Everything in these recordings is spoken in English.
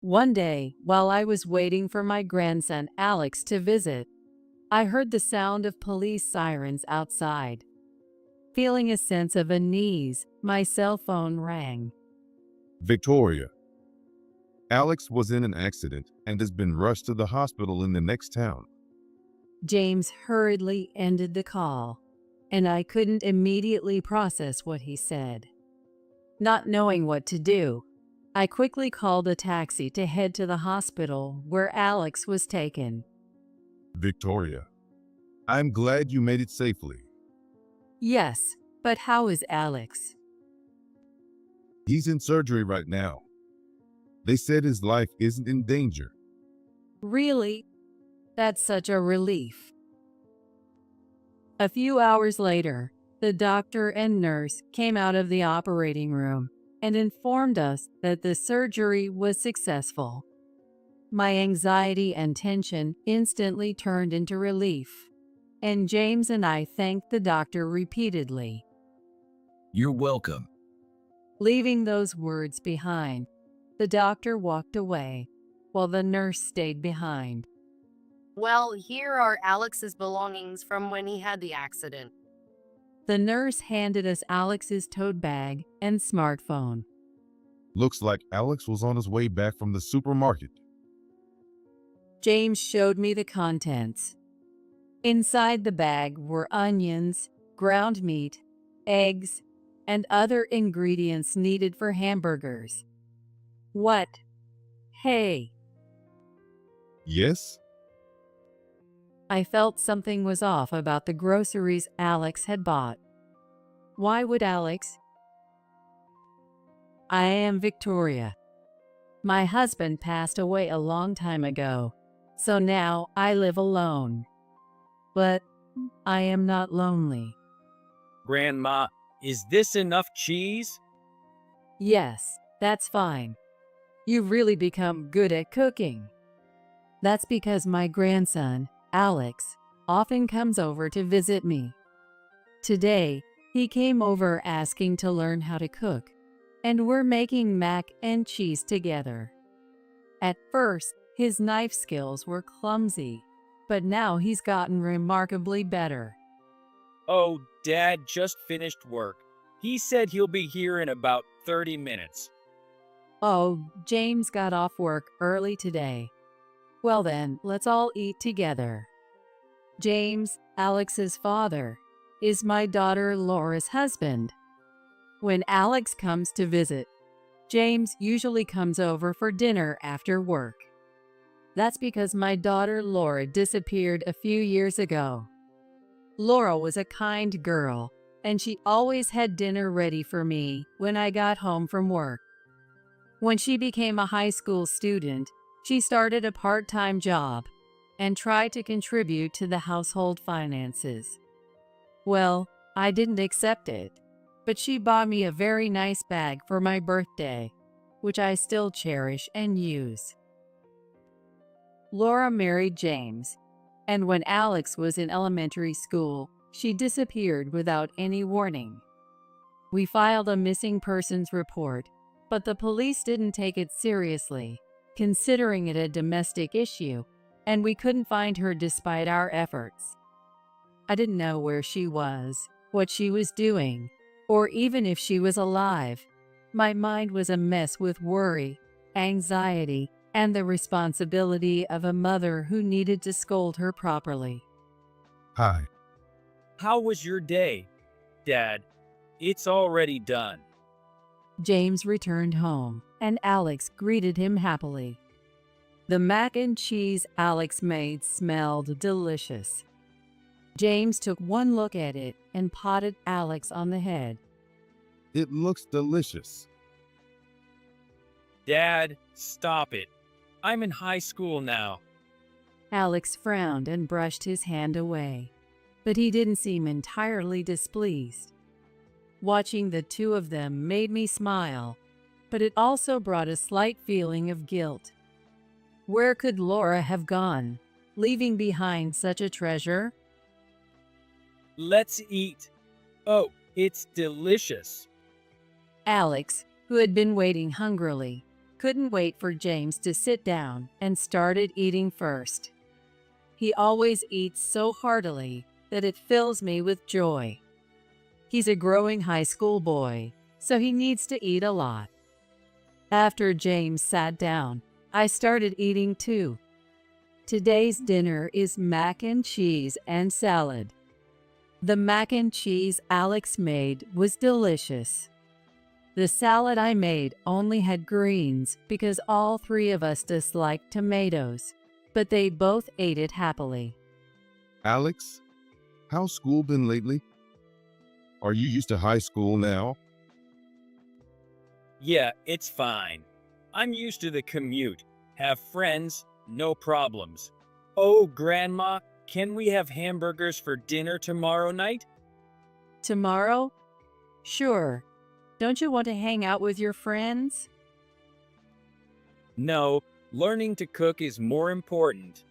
One day, while I was waiting for my grandson Alex to visit, I heard the sound of police sirens outside. Feeling a sense of unease, my cell phone rang. Victoria. Alex was in an accident and has been rushed to the hospital in the next town. James hurriedly ended the call, and I couldn't immediately process what he said. Not knowing what to do, I quickly called a taxi to head to the hospital where Alex was taken. Victoria. I'm glad you made it safely. Yes, but how is Alex? He's in surgery right now. They said his life isn't in danger. Really? That's such a relief. A few hours later, the doctor and nurse came out of the operating room and informed us that the surgery was successful. My anxiety and tension instantly turned into relief, and James and I thanked the doctor repeatedly. You're welcome. Leaving those words behind, the doctor walked away, while the nurse stayed behind. Well, here are Alex's belongings from when he had the accident. The nurse handed us Alex's tote bag and smartphone. Looks like Alex was on his way back from the supermarket. James showed me the contents. Inside the bag were onions, ground meat, eggs, and other ingredients needed for hamburgers. What? Hey, Yes? I felt something was off about the groceries Alex had bought. Why would Alex? I am Victoria. My husband passed away a long time ago, so now I live alone. But I am not lonely. Grandma, is this enough cheese? Yes, that's fine. You've really become good at cooking. That's because my grandson, Alex, often comes over to visit me. Today, he came over asking to learn how to cook, and we're making mac and cheese together. At first, his knife skills were clumsy, but now he's gotten remarkably better. Oh, Dad just finished work. He said he'll be here in about 30 minutes. Oh, James got off work early today. Well then, let's all eat together. James, Alex's father, is my daughter Laura's husband. When Alex comes to visit, James usually comes over for dinner after work. That's because my daughter Laura disappeared a few years ago. Laura was a kind girl, and she always had dinner ready for me when I got home from work. When she became a high school student, she started a part-time job and tried to contribute to the household finances. Well, I didn't accept it, but she bought me a very nice bag for my birthday, which I still cherish and use. Laura married James, and when Alex was in elementary school, she disappeared without any warning. We filed a missing persons report, but the police didn't take it seriously, considering it a domestic issue, and we couldn't find her despite our efforts. I didn't know where she was, what she was doing, or even if she was alive. My mind was a mess with worry, anxiety, and the responsibility of a mother who needed to scold her properly. Hi. How was your day, Dad? It's already done. James returned home, and Alex greeted him happily. The mac and cheese Alex made smelled delicious. James took one look at it and patted Alex on the head. It looks delicious. Dad, stop it. I'm in high school now. Alex frowned and brushed his hand away, but he didn't seem entirely displeased. Watching the two of them made me smile, but it also brought a slight feeling of guilt. Where could Laura have gone, leaving behind such a treasure? Let's eat. Oh, it's delicious. Alex, who had been waiting hungrily, couldn't wait for James to sit down and started eating first. He always eats so heartily that it fills me with joy. He's a growing high school boy, so he needs to eat a lot. After James sat down, I started eating too. Today's dinner is mac and cheese and salad. The mac and cheese Alex made was delicious. The salad I made only had greens because all three of us disliked tomatoes, but they both ate it happily. Alex, how's school been lately? Are you used to high school now? Yeah, it's fine. I'm used to the commute. Have friends, no problems. Oh, Grandma, can we have hamburgers for dinner tomorrow night? Tomorrow? Sure. Don't you want to hang out with your friends? No, learning to cook is more important.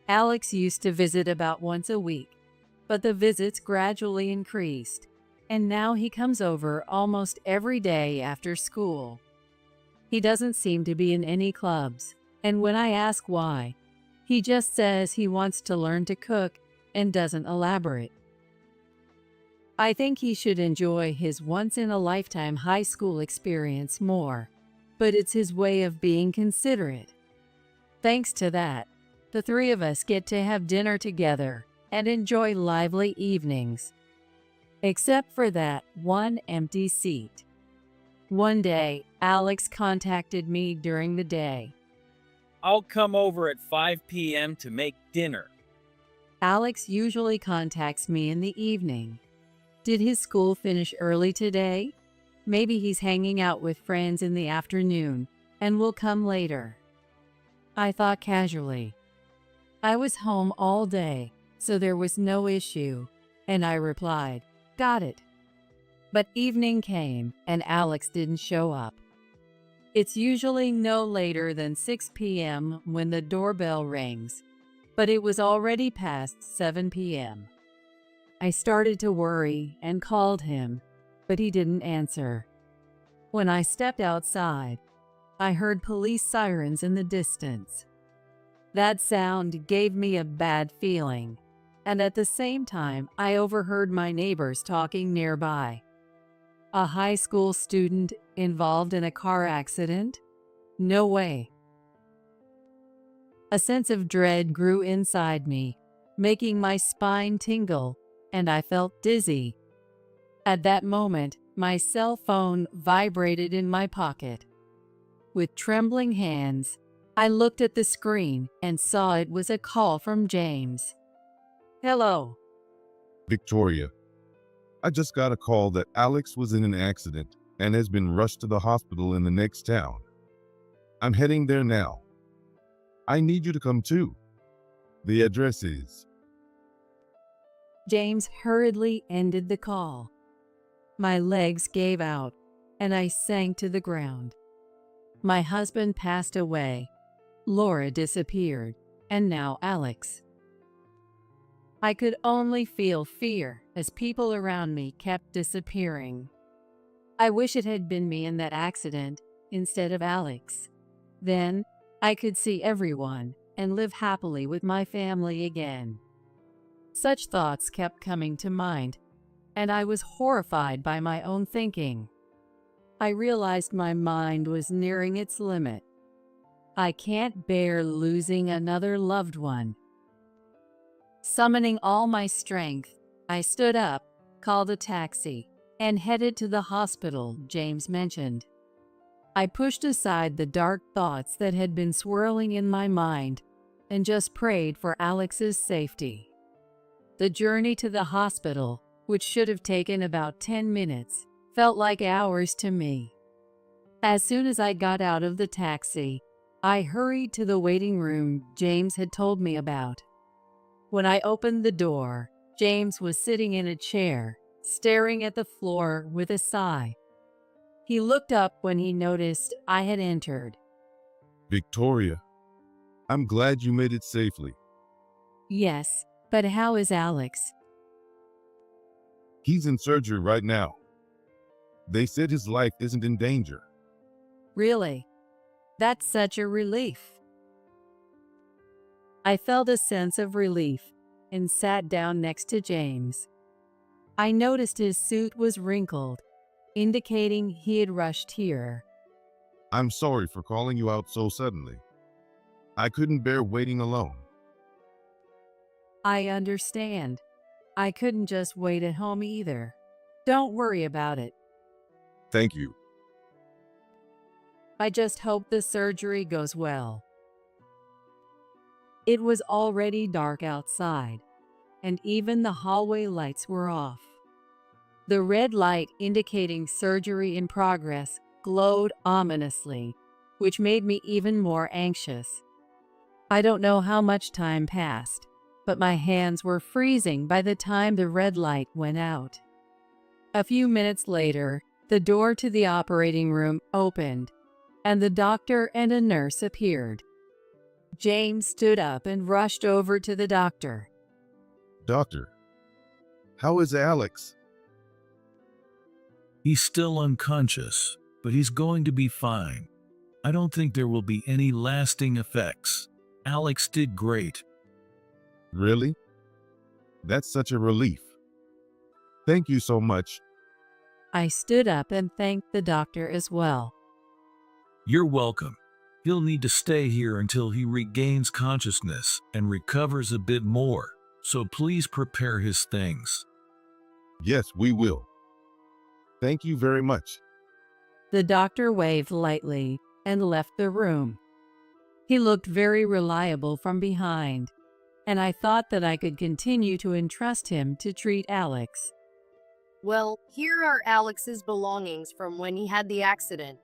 Alex used to visit about once a week, but the visits gradually increased, and now he comes over almost every day after school. He doesn't seem to be in any clubs, and when I ask why, he just says he wants to learn to cook and doesn't elaborate. I think he should enjoy his once-in-a-lifetime high school experience more, but it's his way of being considerate. Thanks to that, the three of us get to have dinner together and enjoy lively evenings. Except for that one empty seat. One day, Alex contacted me during the day. I'll come over at 5 p.m. to make dinner. Alex usually contacts me in the evening. Did his school finish early today? Maybe he's hanging out with friends in the afternoon and will come later. I thought casually. I was home all day, so there was no issue, and I replied, "Got it." But evening came and Alex didn't show up. It's usually no later than 6 p.m. when the doorbell rings, but it was already past 7 p.m. I started to worry and called him, but he didn't answer. When I stepped outside, I heard police sirens in the distance. That sound gave me a bad feeling, and at the same time, I overheard my neighbors talking nearby. A high school student involved in a car accident? No way. A sense of dread grew inside me, making my spine tingle, and I felt dizzy. At that moment, my cell phone vibrated in my pocket. With trembling hands, I looked at the screen and saw it was a call from James. "Hello." Victoria, I just got a call that Alex was in an accident and has been rushed to the hospital in the next town. I'm heading there now. I need you to come too. The address is... James hurriedly ended the call. My legs gave out, and I sank to the ground. My husband passed away. Laura disappeared, and now Alex. I could only feel fear as people around me kept disappearing. I wish it had been me in that accident instead of Alex. Then I could see everyone and live happily with my family again. Such thoughts kept coming to mind, and I was horrified by my own thinking. I realized my mind was nearing its limit. I can't bear losing another loved one. Summoning all my strength, I stood up, called a taxi, and headed to the hospital James mentioned. I pushed aside the dark thoughts that had been swirling in my mind and just prayed for Alex's safety. The journey to the hospital, which should have taken about 10 minutes, felt like hours to me. As soon as I got out of the taxi, I hurried to the waiting room James had told me about. When I opened the door, James was sitting in a chair, staring at the floor with a sigh. He looked up when he noticed I had entered. Victoria, I'm glad you made it safely. Yes, but how is Alex? He's in surgery right now. They said his life isn't in danger. Really? That's such a relief. I felt a sense of relief and sat down next to James. I noticed his suit was wrinkled, indicating he had rushed here. I'm sorry for calling you out so suddenly. I couldn't bear waiting alone. I understand. I couldn't just wait at home either. Don't worry about it. Thank you. I just hope the surgery goes well. It was already dark outside, and even the hallway lights were off. The red light indicating surgery in progress glowed ominously, which made me even more anxious. I don't know how much time passed, but my hands were freezing by the time the red light went out. A few minutes later, the door to the operating room opened, and the doctor and a nurse appeared. James stood up and rushed over to the doctor. Doctor, how is Alex? He's still unconscious, but he's going to be fine. I don't think there will be any lasting effects. Alex did great. Really? That's such a relief. Thank you so much. I stood up and thanked the doctor as well. You're welcome. He'll need to stay here until he regains consciousness and recovers a bit more, so please prepare his things. Yes, we will. Thank you very much. The doctor waved lightly and left the room. He looked very reliable from behind, and I thought that I could continue to entrust him to treat Alex. Well, here are Alex's belongings from when he had the accident.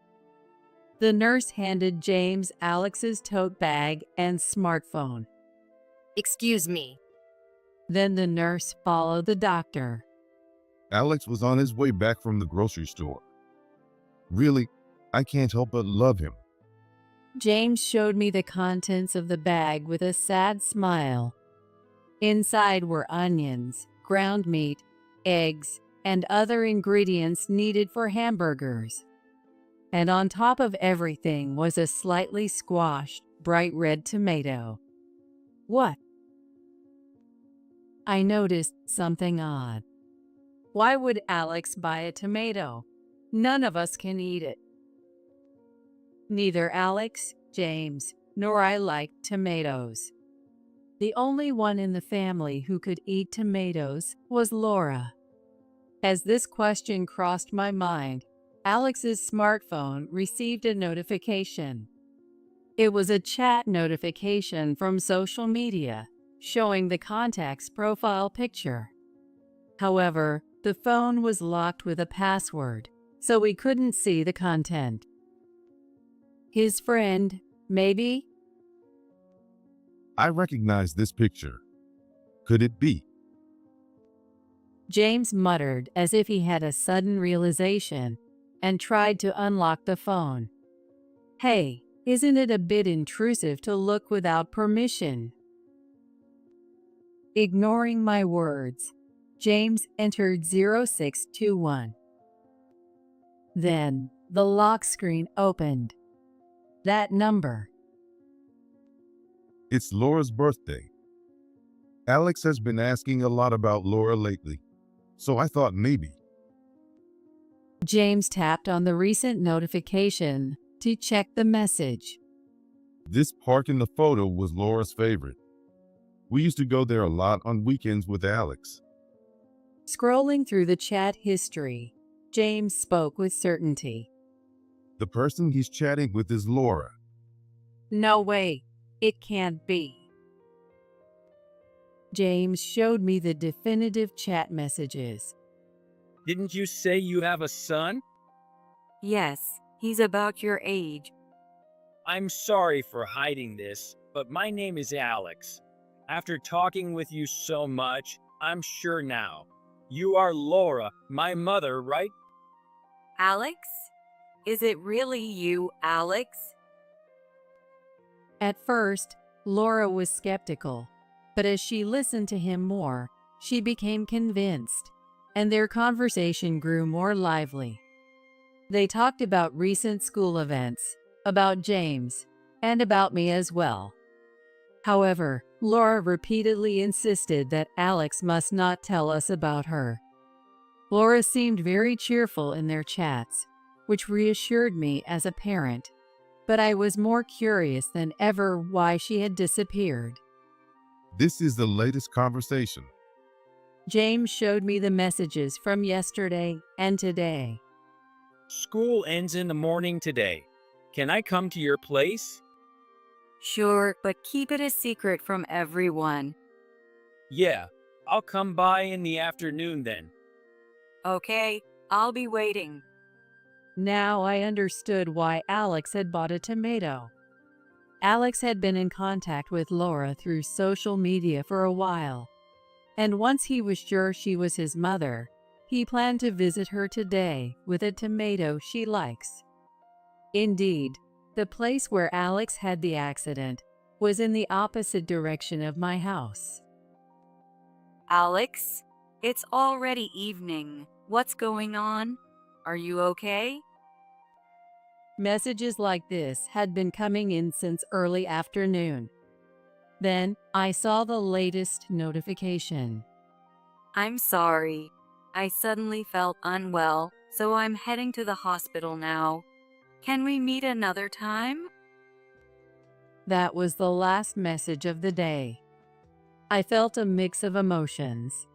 The nurse handed James Alex's tote bag and smartphone. Excuse me. Then the nurse followed the doctor. Alex was on his way back from the grocery store. Really, I can't help but love him. James showed me the contents of the bag with a sad smile. Inside were onions, ground meat, eggs, and other ingredients needed for hamburgers. And on top of everything was a slightly squashed, bright red tomato. What? I noticed something odd. Why would Alex buy a tomato? None of us can eat it. Neither Alex, James, nor I liked tomatoes. The only one in the family who could eat tomatoes was Laura. As this question crossed my mind, Alex's smartphone received a notification. It was a chat notification from social media, showing the contact's profile picture. However, the phone was locked with a password, so we couldn't see the content. His friend, maybe? I recognize this picture. Could it be? James muttered as if he had a sudden realization and tried to unlock the phone. Hey, isn't it a bit intrusive to look without permission? Ignoring my words, James entered 0621. Then, the lock screen opened. That number. It's Laura's birthday. Alex has been asking a lot about Laura lately, so I thought maybe. James tapped on the recent notification to check the message. This park in the photo was Laura's favorite. We used to go there a lot on weekends with Alex. Scrolling through the chat history, James spoke with certainty. The person he's chatting with is Laura. No way, it can't be. James showed me the definitive chat messages. Didn't you say you have a son? Yes, he's about your age. I'm sorry for hiding this, but my name is Alex. After talking with you so much, I'm sure now. You are Laura, my mother, right? Alex? Is it really you, Alex? At first, Laura was skeptical, but as she listened to him more, she became convinced, and their conversation grew more lively. They talked about recent school events, about James, and about me as well. However, Laura repeatedly insisted that Alex must not tell us about her. Laura seemed very cheerful in their chats, which reassured me as a parent, but I was more curious than ever why she had disappeared. This is the latest conversation. James showed me the messages from yesterday and today. School ends in the morning today. Can I come to your place? Sure, but keep it a secret from everyone. Yeah, I'll come by in the afternoon then. Okay, I'll be waiting. Now I understood why Alex had bought a tomato. Alex had been in contact with Laura through social media for a while, and once he was sure she was his mother, he planned to visit her today with a tomato she likes. Indeed, the place where Alex had the accident was in the opposite direction of my house. Alex, it's already evening. What's going on? Are you okay? Messages like this had been coming in since early afternoon. Then I saw the latest notification. I'm sorry. I suddenly felt unwell, so I'm heading to the hospital now. Can we meet another time? That was the last message of the day. I felt a mix of emotions.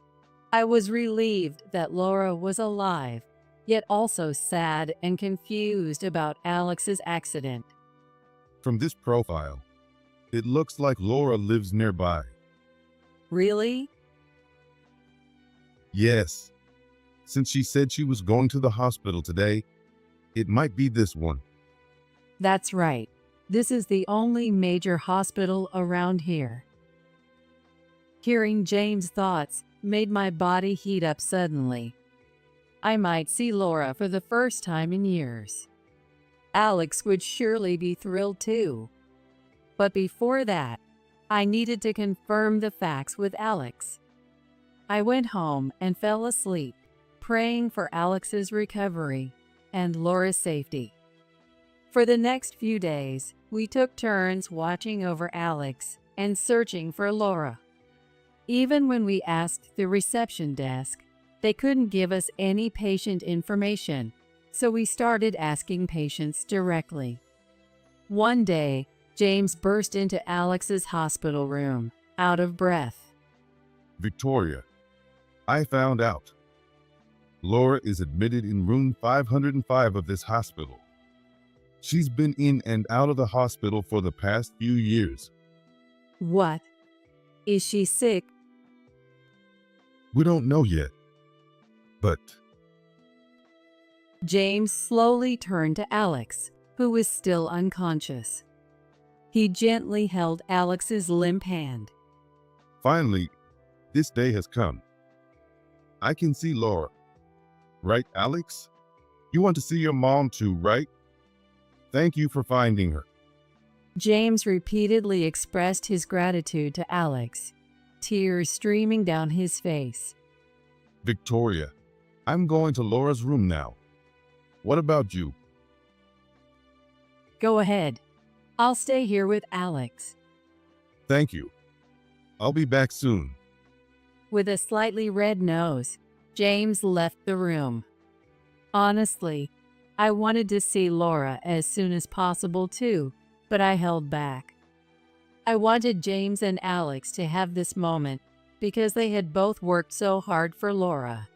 I was relieved that Laura was alive, yet also sad and confused about Alex's accident. From this profile, it looks like Laura lives nearby. Really? Yes. Since she said she was going to the hospital today, it might be this one. That's right. This is the only major hospital around here. Hearing James' thoughts made my body heat up suddenly. I might see Laura for the first time in years. Alex would surely be thrilled too. But before that, I needed to confirm the facts with Alex. I went home and fell asleep, praying for Alex's recovery and Laura's safety. For the next few days, we took turns watching over Alex and searching for Laura. Even when we asked the reception desk, they couldn't give us any patient information, so we started asking patients directly. One day, James burst into Alex's hospital room, out of breath. Victoria, I found out. Laura is admitted in room 505 of this hospital. She's been in and out of the hospital for the past few years. What? Is she sick? We don't know yet. But James slowly turned to Alex, who was still unconscious. He gently held Alex's limp hand. finally, this day has come. I can see Laura. Right, Alex? You want to see your mom too, right? Thank you for finding her. James repeatedly expressed his gratitude to Alex, tears streaming down his face. Victoria, I'm going to Laura's room now. What about you? Go ahead. I'll stay here with Alex. Thank you. I'll be back soon. With a slightly red nose, James left the room. Honestly, I wanted to see Laura as soon as possible too, but I held back. I wanted James and Alex to have this moment because they had both worked so hard for Laura,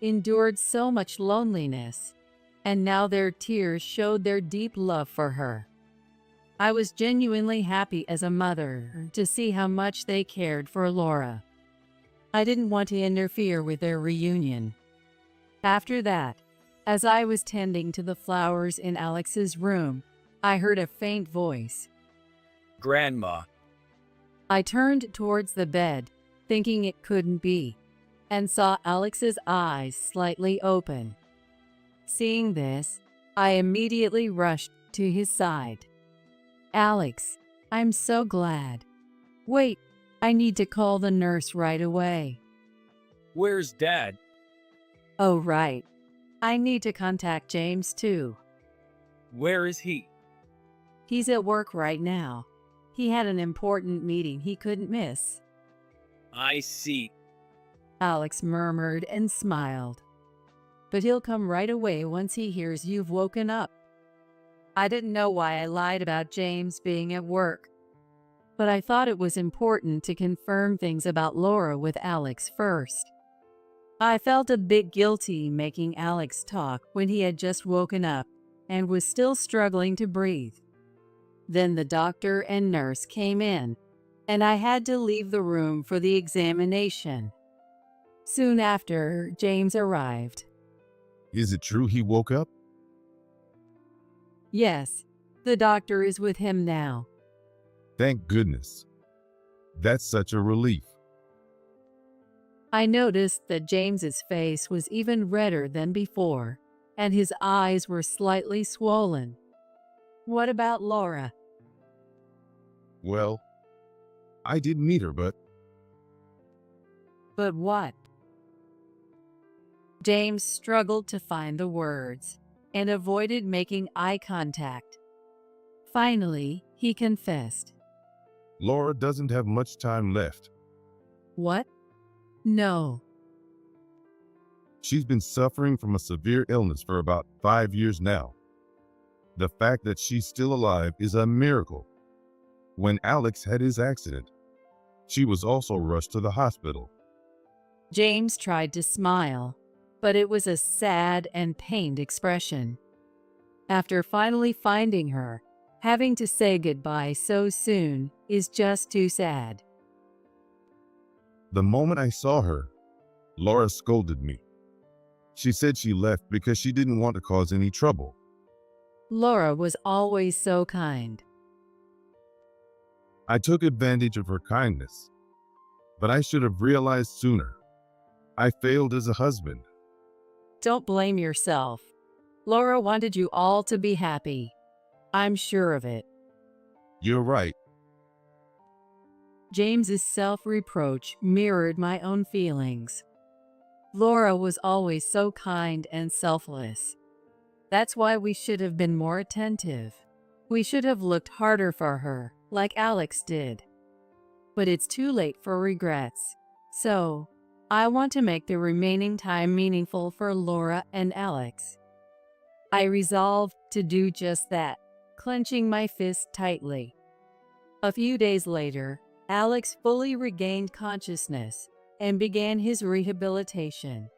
endured so much loneliness, and now their tears showed their deep love for her. I was genuinely happy as a mother to see how much they cared for Laura. I didn't want to interfere with their reunion. After that, as I was tending to the flowers in Alex's room, I heard a faint voice. Grandma. I turned towards the bed, thinking it couldn't be, and saw Alex's eyes slightly open. Seeing this, I immediately rushed to his side. Alex, I'm so glad. Wait, I need to call the nurse right away. Where's Dad? Oh, right. I need to contact James too. Where is he? He's at work right now. He had an important meeting he couldn't miss. I see. Alex murmured and smiled. But he'll come right away once he hears you've woken up. I didn't know why I lied about James being at work, but I thought it was important to confirm things about Laura with Alex first. I felt a bit guilty making Alex talk when he had just woken up and was still struggling to breathe. Then the doctor and nurse came in, and I had to leave the room for the examination. Soon after, James arrived. Is it true he woke up? Yes, the doctor is with him now. Thank goodness. That's such a relief. I noticed that James's face was even redder than before, and his eyes were slightly swollen. What about Laura? Well, I did meet her, but But what? James struggled to find the words and avoided making eye contact. Finally, he confessed. Laura doesn't have much time left. What? No. She's been suffering from a severe illness for about 5 years now. The fact that she's still alive is a miracle. When Alex had his accident, she was also rushed to the hospital. James tried to smile, but it was a sad and pained expression. After finally finding her, having to say goodbye so soon is just too sad. The moment I saw her, Laura scolded me. She said she left because she didn't want to cause any trouble. Laura was always so kind. I took advantage of her kindness, but I should have realized sooner. I failed as a husband. Don't blame yourself. Laura wanted you all to be happy. I'm sure of it. You're right. James's self-reproach mirrored my own feelings. Laura was always so kind and selfless. That's why we should have been more attentive. We should have looked harder for her, like Alex did. But it's too late for regrets. So, I want to make the remaining time meaningful for Laura and Alex. I resolved to do just that, clenching my fist tightly. A few days later, Alex fully regained consciousness and began his rehabilitation.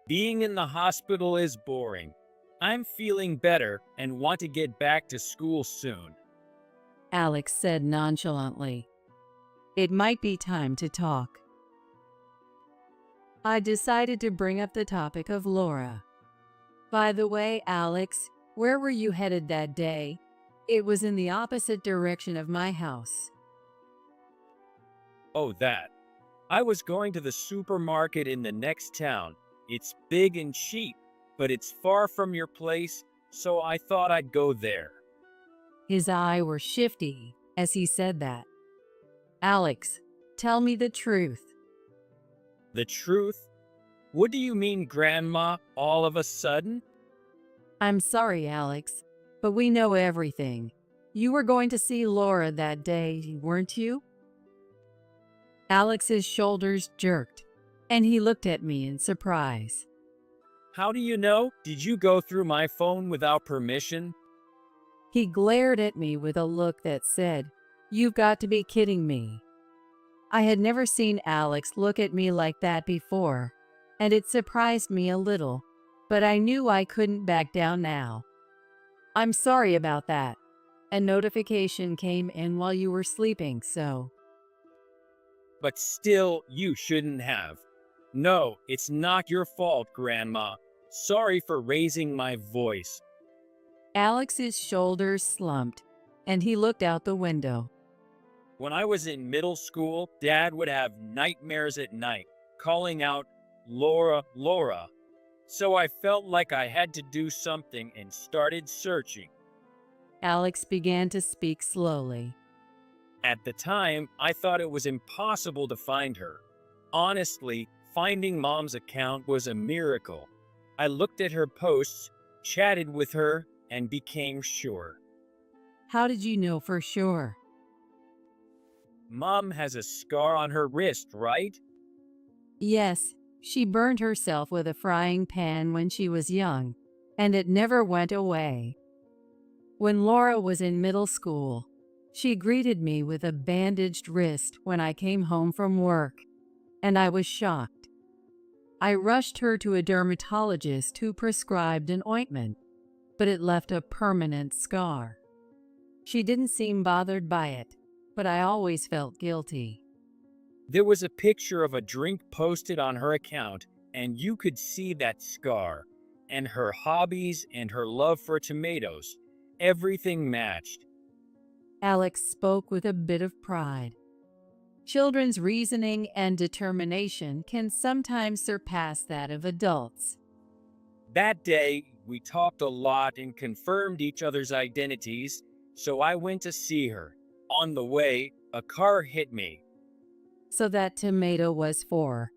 Being in the hospital is boring. I'm feeling better and want to get back to school soon. Alex said nonchalantly. It might be time to talk. I decided to bring up the topic of Laura. By the way, Alex, where were you headed that day? It was in the opposite direction of my house. Oh, that. I was going to the supermarket in the next town. It's big and cheap, but it's far from your place, so I thought I'd go there. His eyes were shifty as he said that. Alex, tell me the truth. The truth? What do you mean, Grandma, all of a sudden? I'm sorry, Alex, but we know everything. You were going to see Laura that day, weren't you? Alex's shoulders jerked, and he looked at me in surprise. How do you know? Did you go through my phone without permission? He glared at me with a look that said, "You've got to be kidding me." I had never seen Alex look at me like that before, and it surprised me a little, but I knew I couldn't back down now. I'm sorry about that. A notification came in while you were sleeping, so... But still, you shouldn't have. No, it's not your fault, Grandma. Sorry for raising my voice. Alex's shoulders slumped, and he looked out the window. When I was in middle school, Dad would have nightmares at night, calling out, "Laura, Laura." So I felt like I had to do something and started searching. Alex began to speak slowly. At the time, I thought it was impossible to find her. Honestly, finding Mom's account was a miracle. I looked at her posts, chatted with her, and became sure. How did you know for sure? Mom has a scar on her wrist, right? Yes, she burned herself with a frying pan when she was young, and it never went away. When Laura was in middle school, she greeted me with a bandaged wrist when I came home from work, and I was shocked. I rushed her to a dermatologist who prescribed an ointment, but it left a permanent scar. She didn't seem bothered by it, but I always felt guilty. There was a picture of a drink posted on her account, and you could see that scar. And her hobbies and her love for tomatoes. Everything matched. Alex spoke with a bit of pride. Children's reasoning and determination can sometimes surpass that of adults. That day, we talked a lot and confirmed each other's identities, so I went to see her. On the way, a car hit me. So that tomato was for.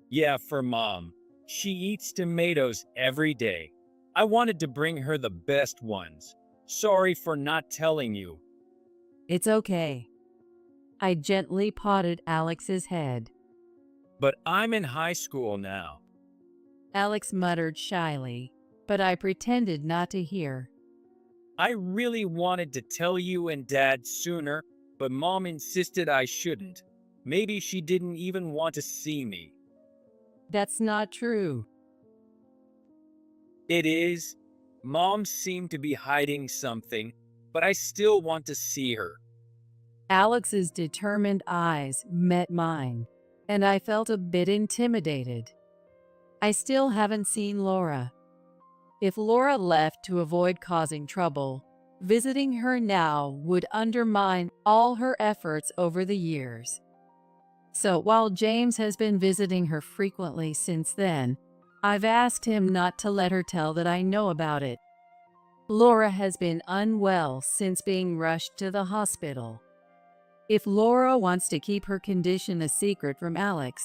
Yeah, for Mom. She eats tomatoes every day. I wanted to bring her the best ones. Sorry for not telling you. It's okay. I gently patted Alex's head. But I'm in high school now. Alex muttered shyly, but I pretended not to hear. I really wanted to tell you and Dad sooner, but Mom insisted I shouldn't. Maybe she didn't even want to see me. That's not true. It is. Mom seemed to be hiding something, but I still want to see her. Alex's determined eyes met mine, and I felt a bit intimidated. I still haven't seen Laura. If Laura left to avoid causing trouble, visiting her now would undermine all her efforts over the years. So while James has been visiting her frequently since then, I've asked him not to let her tell that I know about it. Laura has been unwell since being rushed to the hospital. If Laura wants to keep her condition a secret from Alex,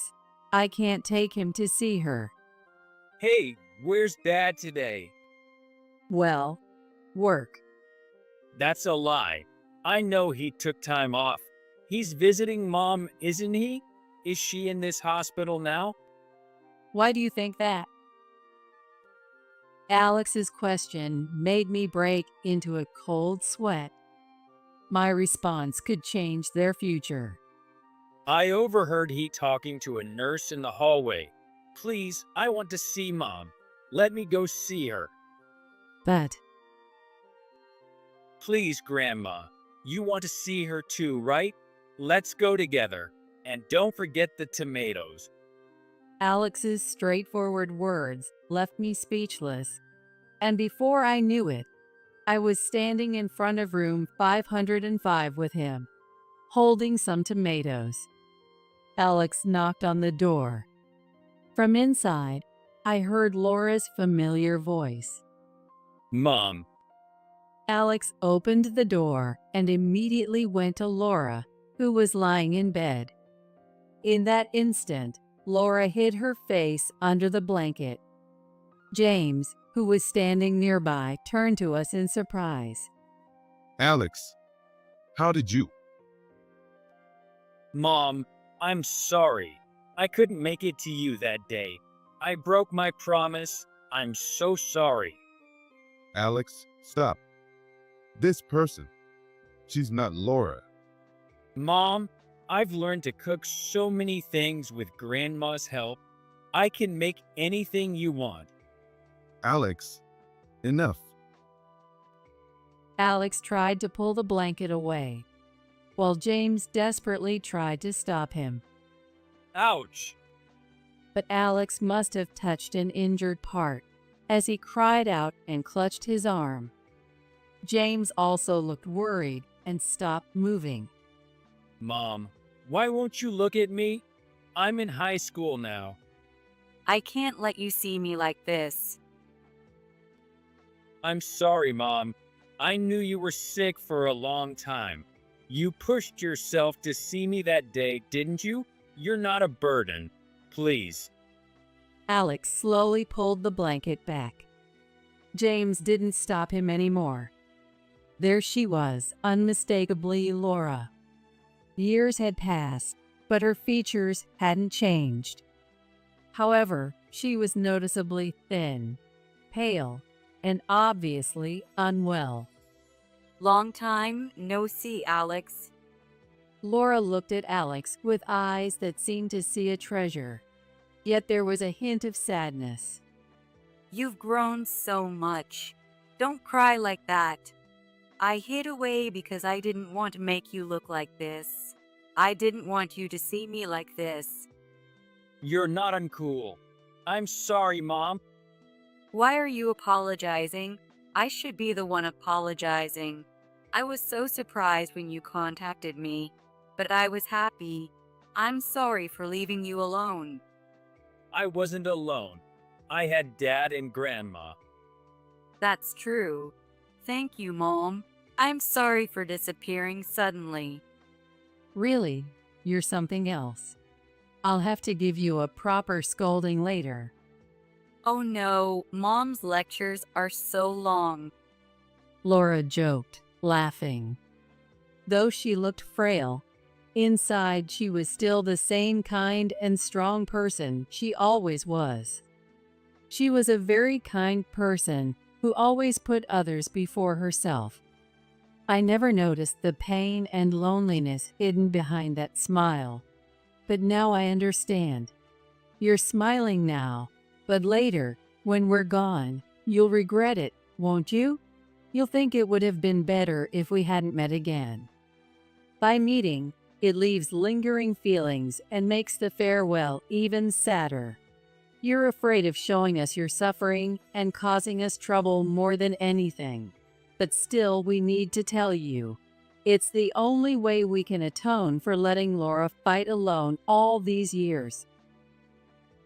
I can't take him to see her. Hey, where's Dad today? Well, work. That's a lie. I know he took time off. He's visiting Mom, isn't he? Is she in this hospital now? Why do you think that? Alex's question made me break into a cold sweat. My response could change their future. I overheard he talking to a nurse in the hallway. Please, I want to see Mom. Let me go see her. But Please, Grandma. You want to see her too, right? Let's go together. And don't forget the tomatoes. Alex's straightforward words left me speechless, and before I knew it, I was standing in front of room 505 with him, holding some tomatoes. Alex knocked on the door. From inside, I heard Laura's familiar voice. Mom. Alex opened the door and immediately went to Laura, who was lying in bed. In that instant, Laura hid her face under the blanket. James, who was standing nearby, turned to us in surprise. Alex, how did you? Mom, I'm sorry. I couldn't make it to you that day. I broke my promise. I'm so sorry. Alex, stop. This person, she's not Laura. Mom, I've learned to cook so many things with Grandma's help. I can make anything you want. Alex, enough. Alex tried to pull the blanket away, while James desperately tried to stop him. Ouch! But Alex must have touched an injured part, as he cried out and clutched his arm. James also looked worried and stopped moving. Mom, why won't you look at me? I'm in high school now. I can't let you see me like this. I'm sorry, Mom. I knew you were sick for a long time. You pushed yourself to see me that day, didn't you? You're not a burden. Please. Alex slowly pulled the blanket back. James didn't stop him anymore. There she was, unmistakably Laura. Years had passed, but her features hadn't changed. However, she was noticeably thin, pale, and obviously unwell. Long time no see, Alex. Laura looked at Alex with eyes that seemed to see a treasure, yet there was a hint of sadness. You've grown so much. Don't cry like that. I hid away because I didn't want to make you look like this. I didn't want you to see me like this. You're not uncool. I'm sorry, Mom. Why are you apologizing? I should be the one apologizing. I was so surprised when you contacted me, but I was happy. I'm sorry for leaving you alone. I wasn't alone. I had Dad and Grandma. That's true. Thank you, Mom. I'm sorry for disappearing suddenly. Really, you're something else. I'll have to give you a proper scolding later. Oh no, Mom's lectures are so long. Laura joked, laughing. Though she looked frail, inside she was still the same kind and strong person she always was. She was a very kind person who always put others before herself. I never noticed the pain and loneliness hidden behind that smile, but now I understand. You're smiling now, but later, when we're gone, you'll regret it, won't you? You'll think it would have been better if we hadn't met again. By meeting, it leaves lingering feelings and makes the farewell even sadder. You're afraid of showing us your suffering and causing us trouble more than anything. But still, we need to tell you. It's the only way we can atone for letting Laura fight alone all these years.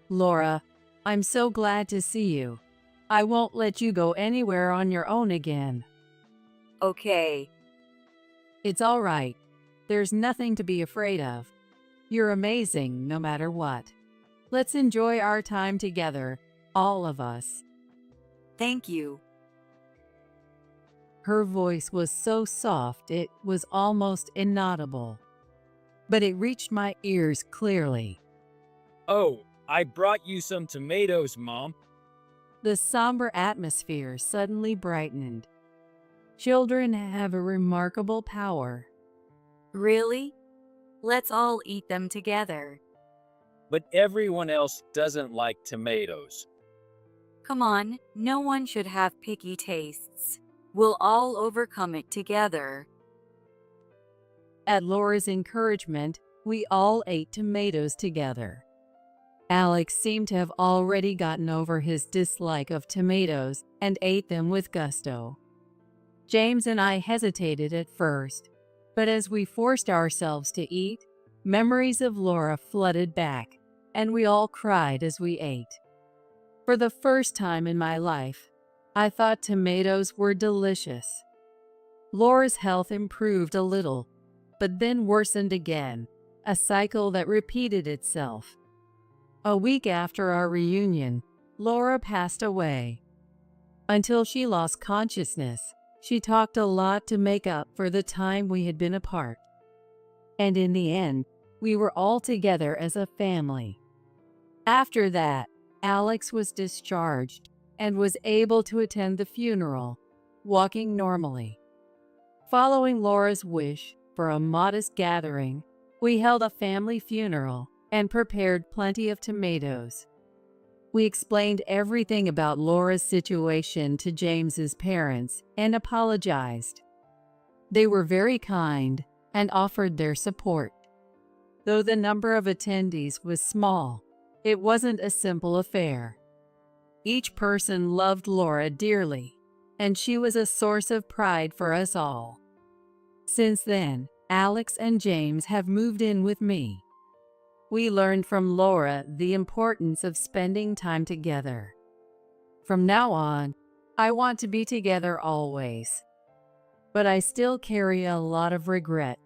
Laura, I'm so glad to see you. I won't let you go anywhere on your own again. Okay. It's all right. There's nothing to be afraid of. You're amazing no matter what. Let's enjoy our time together, all of us. Thank you. Her voice was so soft it was almost inaudible, but it reached my ears clearly. Oh, I brought you some tomatoes, Mom. The somber atmosphere suddenly brightened. Children have a remarkable power. Really? Let's all eat them together. But everyone else doesn't like tomatoes. Come on, no one should have picky tastes. We'll all overcome it together. At Laura's encouragement, we all ate tomatoes together. Alex seemed to have already gotten over his dislike of tomatoes and ate them with gusto. James and I hesitated at first, but as we forced ourselves to eat, memories of Laura flooded back, and we all cried as we ate. For the first time in my life, I thought tomatoes were delicious. Laura's health improved a little, but then worsened again, a cycle that repeated itself. A week after our reunion, Laura passed away. Until she lost consciousness, she talked a lot to make up for the time we had been apart. And in the end, we were all together as a family. After that, Alex was discharged and was able to attend the funeral, walking normally. Following Laura's wish for a modest gathering, we held a family funeral and prepared plenty of tomatoes. We explained everything about Laura's situation to James's parents and apologized. They were very kind and offered their support. Though the number of attendees was small, it wasn't a simple affair. Each person loved Laura dearly, and she was a source of pride for us all. Since then, Alex and James have moved in with me. We learned from Laura the importance of spending time together. From now on, I want to be together always. But I still carry a lot of regret.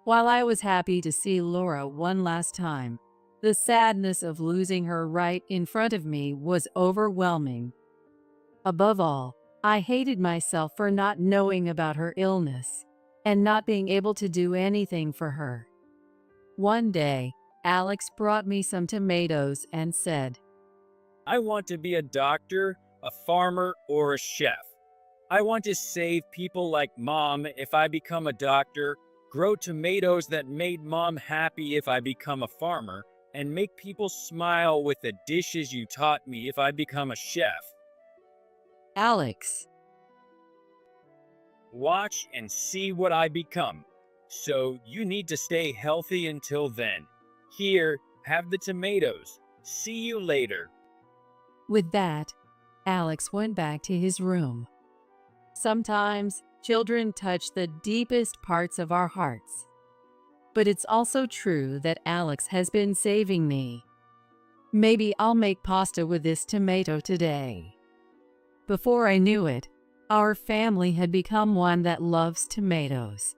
While I was happy to see Laura one last time, the sadness of losing her right in front of me was overwhelming. Above all, I hated myself for not knowing about her illness and not being able to do anything for her. One day, Alex brought me some tomatoes and said, I want to be a doctor, a farmer, or a chef. I want to save people like Mom if I become a doctor, grow tomatoes that made Mom happy if I become a farmer, and make people smile with the dishes you taught me if I become a chef. Alex, Watch and see what I become. So you need to stay healthy until then. Here, have the tomatoes. See you later. with that, Alex went back to his room. Sometimes children touch the deepest parts of our hearts. But it's also true that Alex has been saving me. Maybe I'll make pasta with this tomato today. Before I knew it, our family had become one that loves tomatoes.